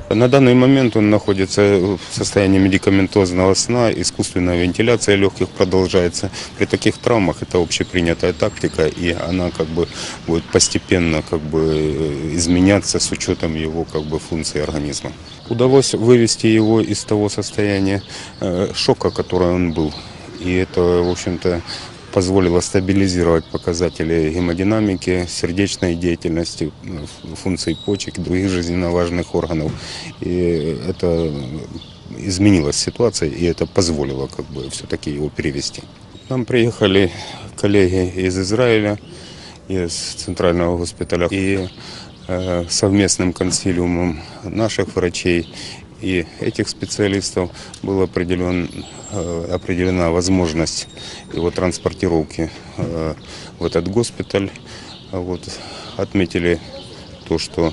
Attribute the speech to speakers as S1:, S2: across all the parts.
S1: На данный момент он находится в состоянии медикаментозного сна, искусственная вентиляция легких продолжается. При таких травмах это общепринятая тактика, и она будет постепенно изменяться с учетом его функций организма. Удалось вывести его из того состояния шока, в котором он был, и это, в общем-то, позволило стабилизировать показатели гемодинамики, сердечной деятельности, функций почек, других жизненно важных органов. И это изменилась ситуация, и это позволило все-таки его перевести. К нам приехали коллеги из Израиля, из центрального госпиталя, и совместным консилиумом наших врачей и этих специалистов была определена возможность его транспортировки в этот госпиталь. Отметили то, что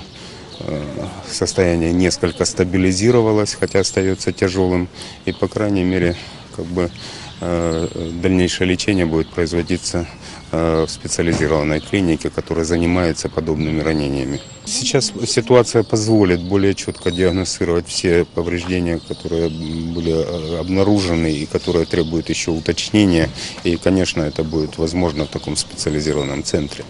S1: состояние несколько стабилизировалось, хотя остается тяжелым, и по крайней мере дальнейшее лечение будет производиться в специализированной клинике, которая занимается подобными ранениями. Сейчас ситуация позволит более четко диагностировать все повреждения, которые были обнаружены и которые требуют еще уточнения. И, конечно, это будет возможно в таком специализированном центре.